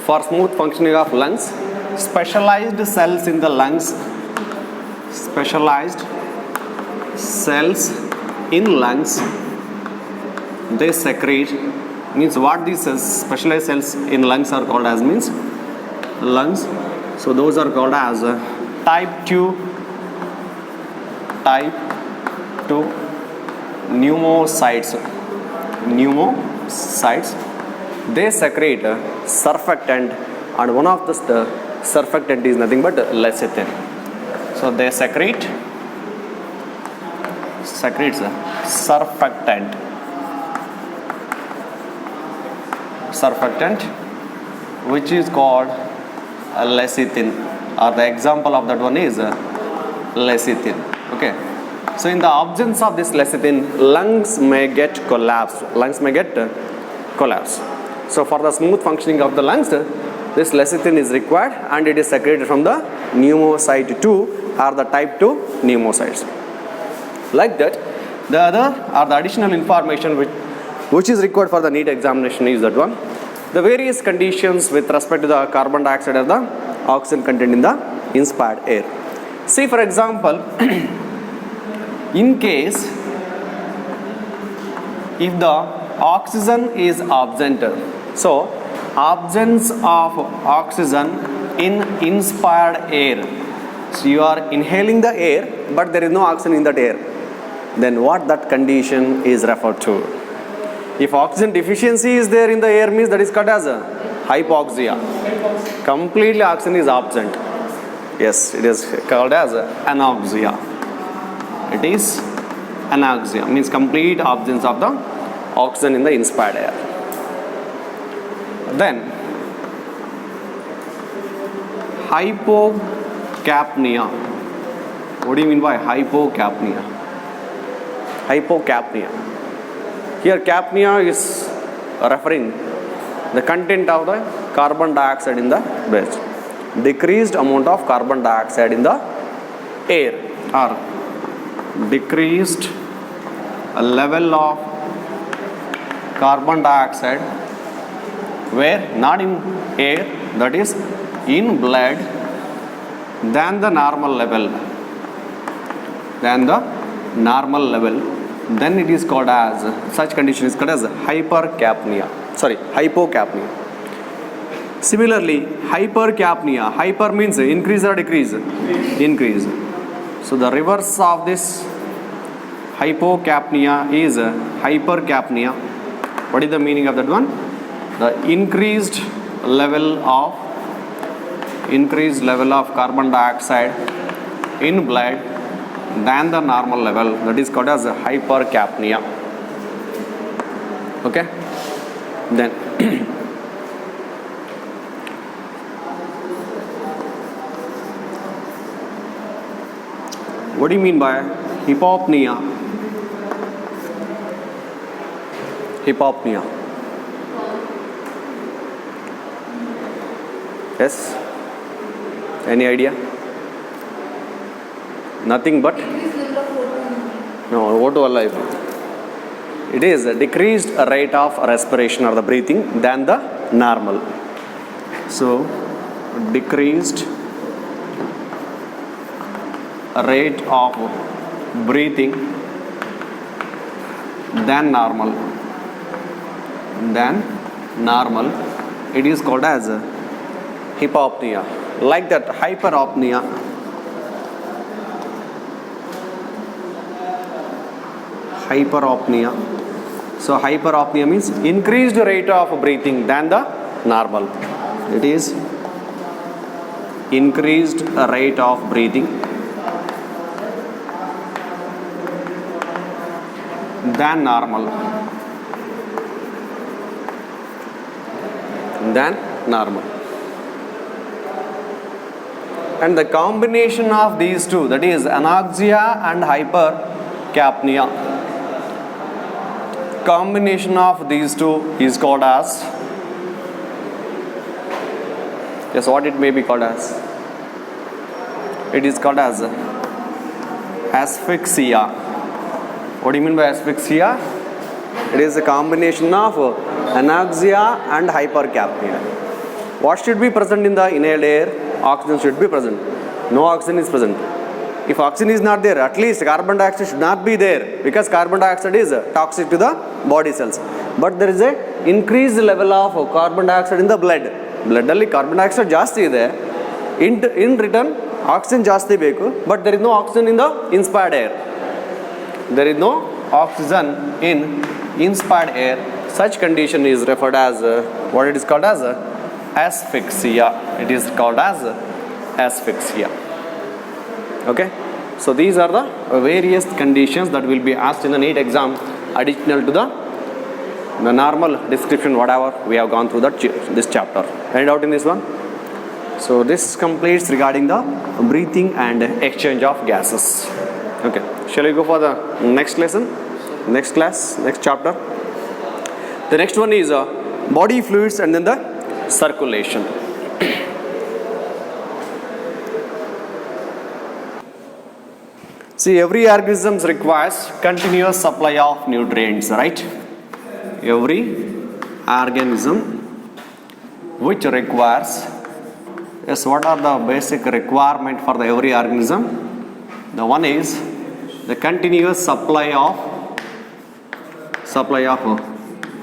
For smooth functioning of lungs, specialized cells in the lungs, specialized cells in lungs, they secrete, means what these specialized cells in lungs are called as, means lungs, so those are called as type 2 pneumocytes. They secrete surfactant, and one of the surfactant is nothing but lecithin. So they secretes surfactant which is called lecithin, or the example of that one is lecithin. Okay, so in the absence of this lecithin, lungs may get collapse. So for the smooth functioning of the lungs, this lecithin is required, and it is secreted from the pneumocyte 2 or the type 2 pneumocytes. Like that, the other or the additional information which is required for the NEET examination is that one, the various conditions with respect to the carbon dioxide or the oxygen content in the inspired air. See, for example, in case if the oxygen is absent, so absence of oxygen in inspired air, so you are inhaling the air but there is no oxygen in that air, then what that condition is referred to? If oxygen deficiency is there in the air, means that is called as hypoxia. Completely oxygen is absent. Yes, it is called as anoxia. It is anoxia, means complete absence of the oxygen in the inspired air. Then hypocapnia. What do you mean by hypocapnia? Hypocapnia. Here capnia is referring the content of the carbon dioxide in the breath. Decreased amount of carbon dioxide in the air, or decreased level of carbon dioxide where not in air, that is in blood, than the normal level. Then it is called as, such condition is called as hypocapnia. Similarly, hypercapnia. Hyper means increase or decrease? Increase. So the reverse of this hypocapnia is hypercapnia. What is the meaning of that one? The increased level of carbon dioxide in blood than the normal level, that is called as hypercapnia. Okay, then what do you mean by hypopnea? Yes, any idea? Nothing but no, O2 alive. It is a decreased rate of respiration or the breathing than the normal. So decreased rate of breathing than normal. It is called as hypopnea. Like that, hyperopnea. So hyperopnea means increased rate of breathing than the normal. It is increased rate of breathing than normal. And the combination of these two, that is anoxia and hypercapnia, combination of these two is called as, yes, what it may be called as? It is called as asphyxia. What do you mean by asphyxia? It is a combination of anoxia and hypercapnia. What should be present in the inhaled air? Oxygen should be present. No oxygen is present. If oxygen is not there, at least carbon dioxide should not be there, because carbon dioxide is toxic to the body cells. But there is a increased level of carbon dioxide in the blood. Blood alli carbon dioxide ಜಾಸ್ತಿ ಇದೆ. In return oxygen ಜಾಸ್ತಿ ಬೇಕು, but there is no oxygen in the inspired air. There is no oxygen in inspired air. Such condition is referred as what it is called as asphyxia. It is called as asphyxia. Okay, so these are the various conditions that will be asked in the NEET exam, additional to the normal description whatever we have gone through this chapter. Any doubt in this one? So this completes regarding the breathing and exchange of gases. Okay, shall we go for the next lesson, next class, next chapter? The next one is body fluids and then the circulation. See, every organism requires continuous supply of nutrients, right? Every organism which requires, yes, what are the basic requirement for the every organism? The one is the continuous supply of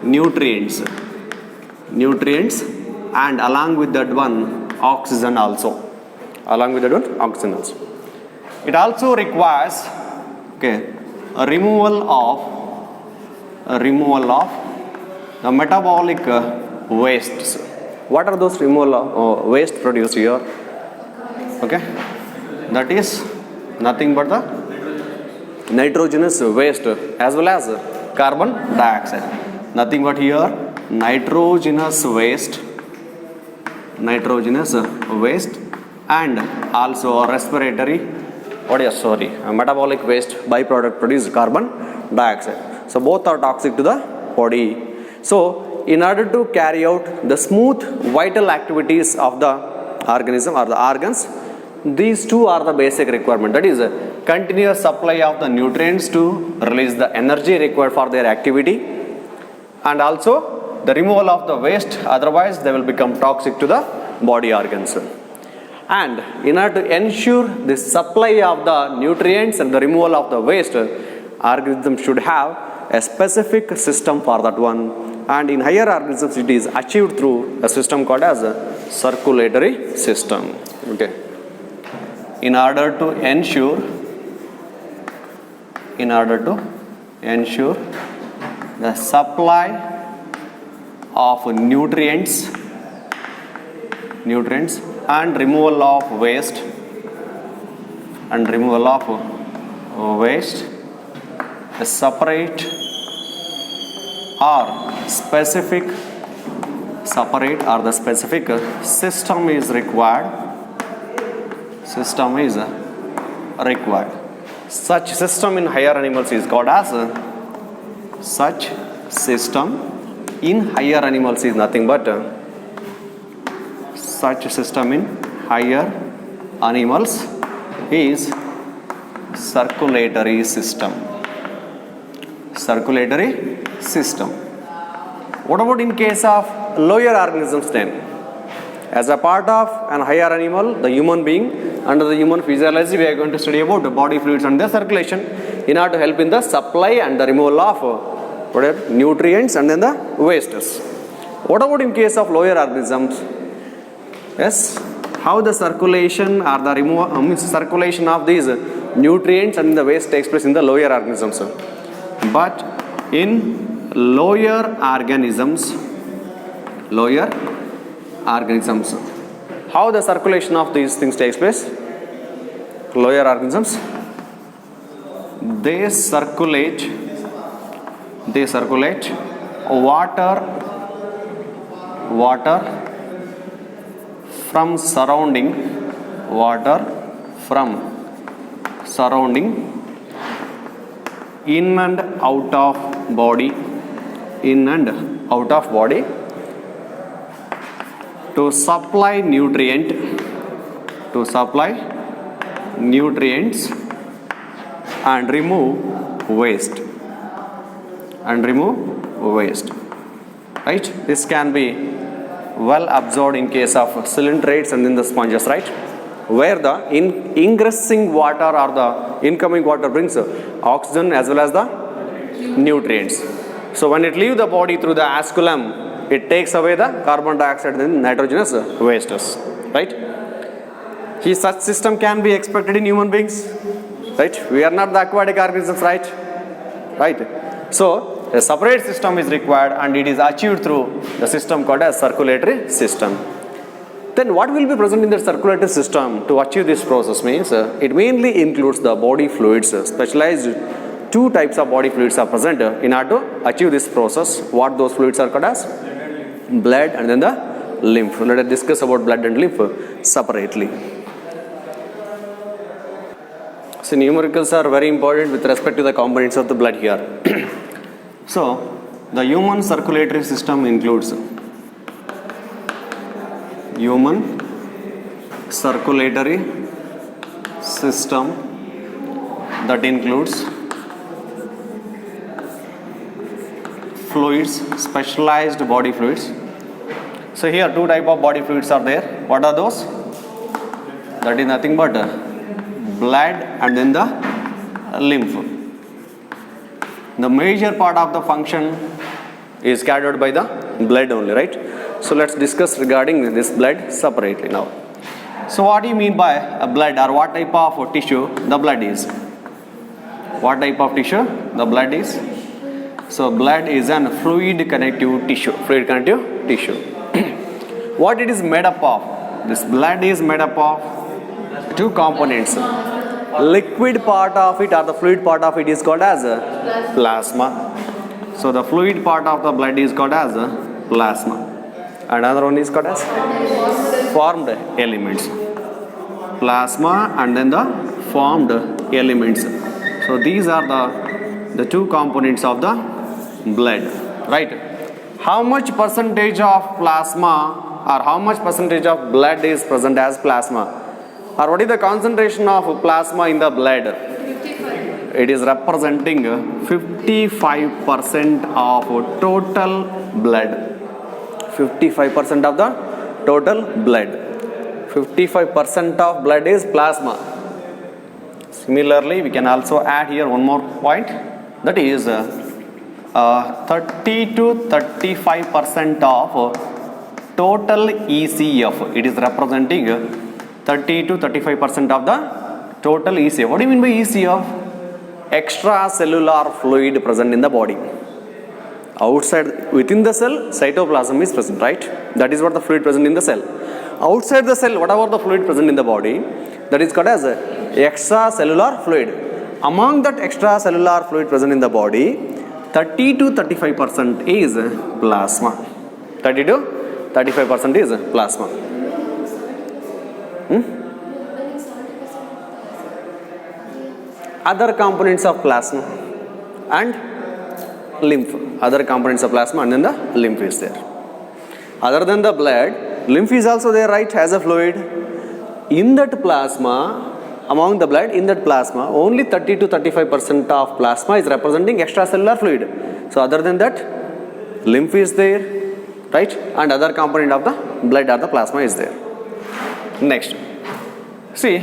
nutrients, and along with that one oxygen also. It also requires a removal of the metabolic wastes. What are those removal of waste produced here? Okay, that is nothing but the nitrogenous waste as well as carbon dioxide. Nothing but here nitrogenous waste and also respiratory metabolic waste byproduct produced carbon dioxide. So both are toxic to the body. So in order to carry out the smooth vital activities of the organism or the organs, these two are the basic requirement. That is continuous supply of the nutrients to release the energy required for their activity, and also the removal of the waste, otherwise they will become toxic to the body organs. And in order to ensure the supply of the nutrients and the removal of the waste, organism should have a specific system for that one. And in higher organisms it is achieved through a system called as a circulatory system. Okay. In order to ensure the supply of nutrients and removal of waste, a separate or the specific system is required. Such system in higher animals is called as nothing but such system in higher animals is circulatory system. What about in case of lower organisms then? As a part of an higher animal, the human being, under the human physiology, we are going to study about the body fluids and their circulation in order to help in the supply and the removal of nutrients and then the wastes. What about in case of lower organisms? Yes, how the circulation or the circulation of these nutrients and the waste takes place in the lower organisms. But in lower organisms, how the circulation of these things takes place? Lower organisms, they circulate water from surrounding in and out of body to supply nutrients and remove waste. Right? This can be well absorbed in case of cylinderates and then the sponges, right? Where the ingressing water or the incoming water brings oxygen as well as the nutrients. So when it leaves the body through the osculum, it takes away the carbon dioxide and nitrogenous wastes, right? Such system can be expected in human beings, right? We are not the aquatic organisms, right? Right. So a separate system is required, and it is achieved through the system called as circulatory system. Then what will be present in the circulatory system to achieve this process means it mainly includes the body fluids. Specialized two types of body fluids are present in order to achieve this process. What those fluids are called as? Blood and then the lymph. Let us discuss about blood and lymph separately. So numericals are very important with respect to the components of the blood here. So the human circulatory system includes human circulatory system that includes fluids, specialized body fluids. So here two type of body fluids are there. What are those? That is nothing but blood and then the lymph. The major part of the function is carried out by the blood only, right? So let's discuss regarding this blood separately now. So what do you mean by a blood, or what type of tissue the blood is? What type of tissue the blood is? So blood is an fluid connective tissue. Fluid connective tissue. What it is made up of? This blood is made up of two components. Liquid part of it or the fluid part of it is called as plasma. So the fluid part of the blood is called as plasma. Another one is called as formed elements. Plasma and then the formed elements. So these are the two components of the blood, right? How much percentage of plasma or how much percentage of blood is present as plasma? Or what is the concentration of plasma in the blood? 55. It is representing 55% of total blood. 55% of the total blood. 55% of blood is plasma. Similarly, we can also add here one more point, that is 30 to 35% of total ECF. It is representing 30 to 35% of the total ECF. What do you mean by ECF? Extracellular fluid present in the body. Outside, within the cell, cytoplasm is present, right? That is what the fluid present in the cell. Outside the cell, whatever the fluid present in the body, that is called as extracellular fluid. Among that extracellular fluid present in the body, 30 to 35% is plasma. 30 to 35% is plasma. Other components of plasma and lymph. Other components of plasma and then the lymph is there. Other than the blood, lymph is also there, right, as a fluid. In that plasma, among the blood, in that plasma, only 30 to 35% of plasma is representing extracellular fluid. So other than that, lymph is there, right, and other component of the blood or the plasma is there. Next, see,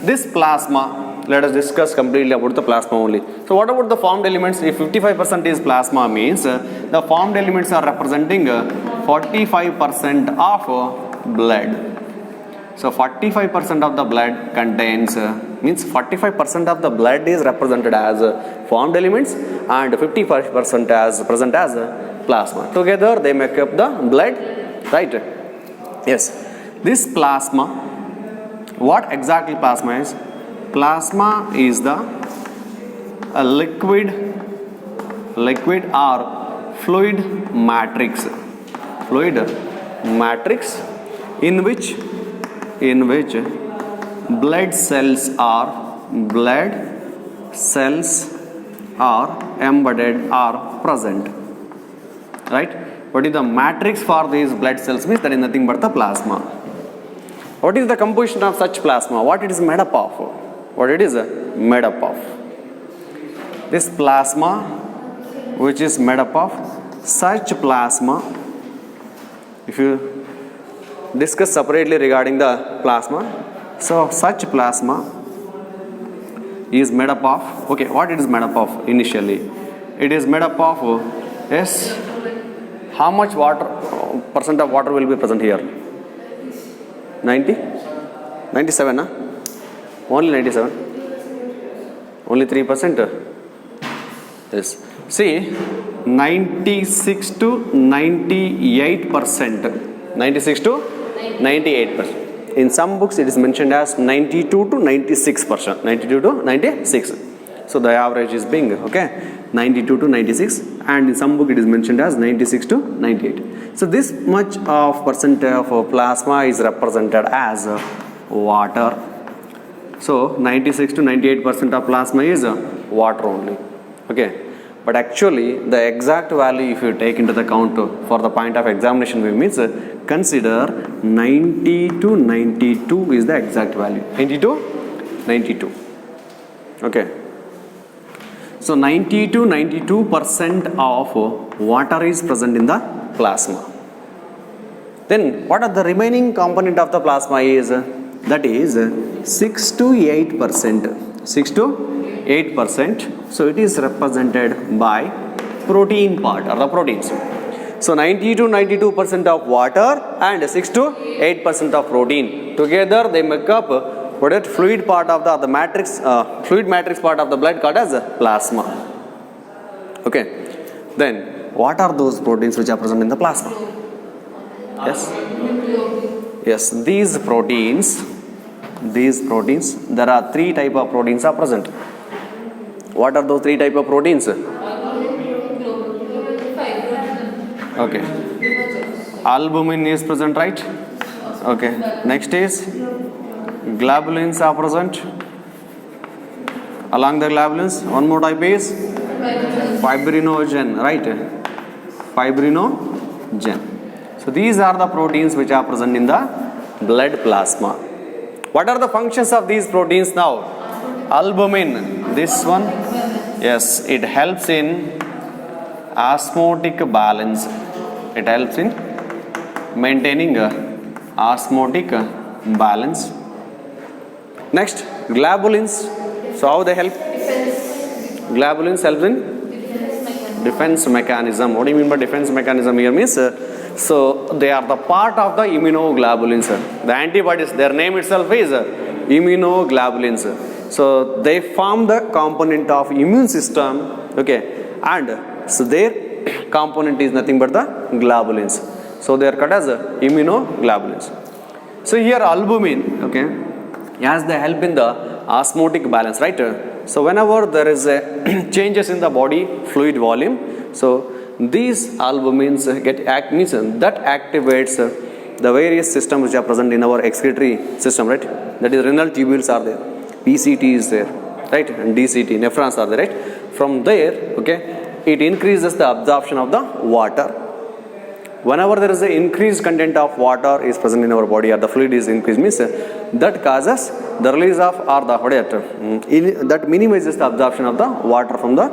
this plasma, let us discuss completely about the plasma only. So what about the formed elements? If 55% is plasma means the formed elements are representing 45% of blood. So 45% of the blood contains, means 45% of the blood is represented as formed elements and 55% as present as plasma. Together they make up the blood, right? Yes. This plasma, what exactly plasma is? Plasma is the liquid or fluid matrix. Fluid matrix in which blood cells are embedded or present, right? What is the matrix for these blood cells means? That is nothing but the plasma. What is the composition of such plasma? What it is made up of? What it is made up of? This plasma, which is made up of, such plasma if you discuss separately regarding the plasma, so such plasma is made up of, okay, what it is made up of initially? It is made up of, yes, how much water, percent of water will be present here? 90? 97, huh? Only 97? Only 3%? Yes. See, 96 to 98%. 96 to 98%. In some books it is mentioned as 92 to 96%. 92 to 96. So the average is being, okay, 92 to 96, and in some book it is mentioned as 96 to 98. So this much of percent of plasma is represented as water. So 96 to 98% of plasma is water only. Okay. But actually the exact value, if you take into the account for the point of examination, we means consider 90 to 92 is the exact value. 90 to 92. Okay. So 90 to 92% of water is present in the plasma. Then what are the remaining component of the plasma is? That is 6 to 8%. 6 to 8%. So it is represented by protein part or the proteins. So 90 to 92% of water and 6 to 8% of protein. Together they make up what is fluid part of the matrix, fluid matrix part of the blood called as plasma. Okay. Then what are those proteins which are present in the plasma? Yes. Yes, these proteins, there are three type of proteins are present. What are those three type of proteins? Okay. Albumin is present, right? Okay. Next is globulins are present. Along the globulins, one more type is fibrinogen, right? Fibrinogen. So these are the proteins which are present in the blood plasma. What are the functions of these proteins now? Albumin, this one, yes, it helps in osmotic balance. It helps in maintaining osmotic balance. Next, globulins. So how they help? Globulins help in defense mechanism. What do you mean by defense mechanism here means? So they are the part of the immunoglobulins. The antibodies, their name itself is immunoglobulins. So they form the component of immune system. Okay, and so their component is nothing but the globulins. So they are called as immunoglobulins. So here albumin, okay, has the help in the osmotic balance, right? So whenever there is a changes in the body fluid volume, so these albumins means that activates the various systems which are present in our excretory system, right? That is renal tubules are there, PCT is there, right? And DCT, nephrons are there, right? From there, okay, it increases the absorption of the water. Whenever there is an increased content of water is present in our body or the fluid is increased, means that causes the release of or the that minimizes the absorption of the water from the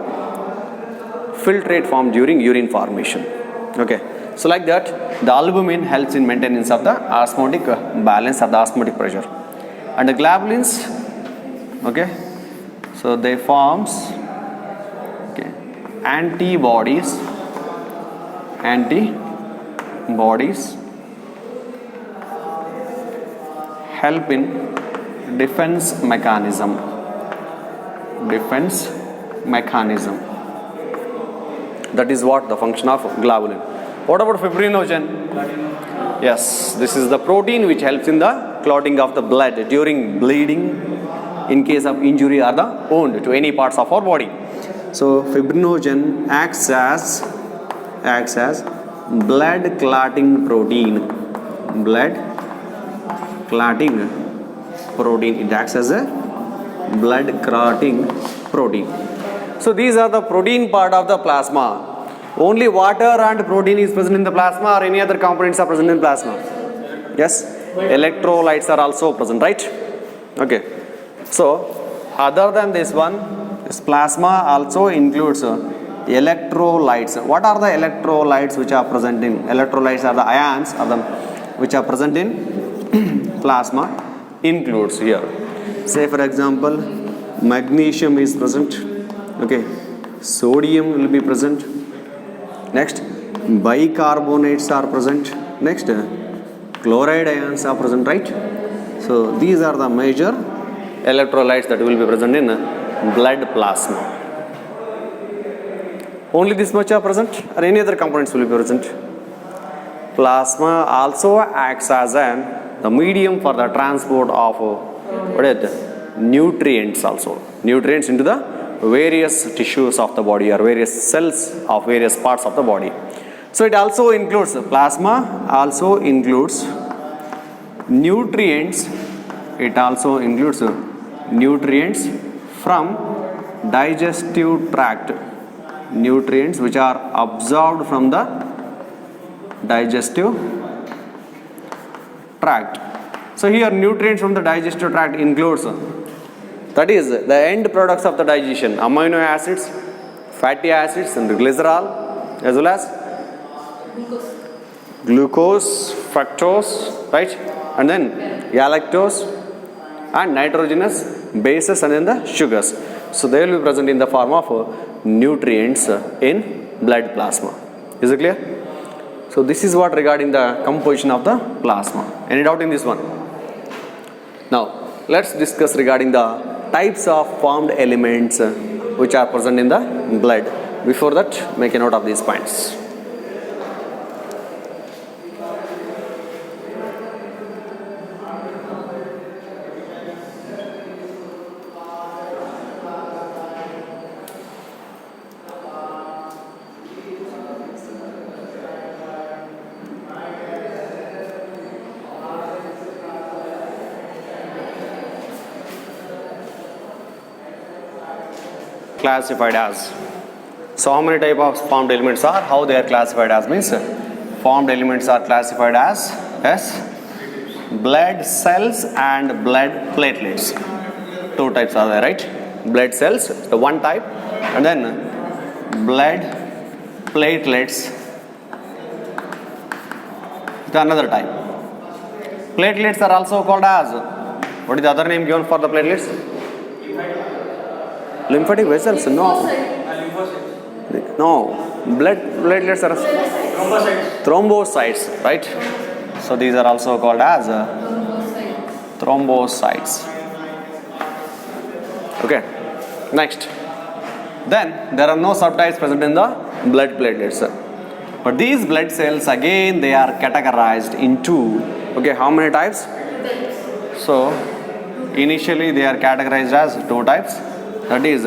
filtrate formed during urine formation. Okay, so like that the albumin helps in maintenance of the osmotic balance of the osmotic pressure. And the globulins, okay, so they forms, okay, antibodies help in defense mechanism. That is what the function of globulin. What about fibrinogen? Yes, this is the protein which helps in the clotting of the blood during bleeding in case of injury or the wound to any parts of our body. So fibrinogen acts as blood clotting protein. It acts as a blood clotting protein. So these are the protein part of the plasma. Only water and protein is present in the plasma, or any other components are present in plasma? Yes, electrolytes are also present, right? Okay. So other than this one, this plasma also includes electrolytes. What are the electrolytes which are present in? Electrolytes are the ions which are present in plasma. Includes here. Say for example, magnesium is present. Okay, sodium will be present. Next, bicarbonates are present. Next, chloride ions are present, right? So these are the major electrolytes that will be present in blood plasma. Only this much are present, or any other components will be present? Plasma also acts as the medium for the transport of nutrients also. Nutrients into the various tissues of the body or various cells of various parts of the body. So it also includes, plasma also includes nutrients. It also includes nutrients from digestive tract. Nutrients which are absorbed from the digestive tract. So here nutrients from the digestive tract includes, that is the end products of the digestion, amino acids, fatty acids and glycerol, as well as glucose, fructose, right, and then galactose and nitrogenous bases and then the sugars. So they will be present in the form of nutrients in blood plasma. Is it clear? So this is what regarding the composition of the plasma. Any doubt in this one? Now let's discuss regarding the types of formed elements which are present in the blood. Before that, make a note of these points. Classified as. So how many type of formed elements are? How they are classified as means formed elements are classified as blood cells and blood platelets. Two types are there, right? Blood cells, the one type, and then blood platelets, the another type. Platelets are also called as, what is the other name given for the platelets? Lymphatic vessels? No. No. Blood platelets are thrombocytes, right? So these are also called as thrombocytes. Okay. Next. Then there are no subtypes present in the blood platelets. But these blood cells again they are categorized into, okay, how many types? So initially they are categorized as two types. That is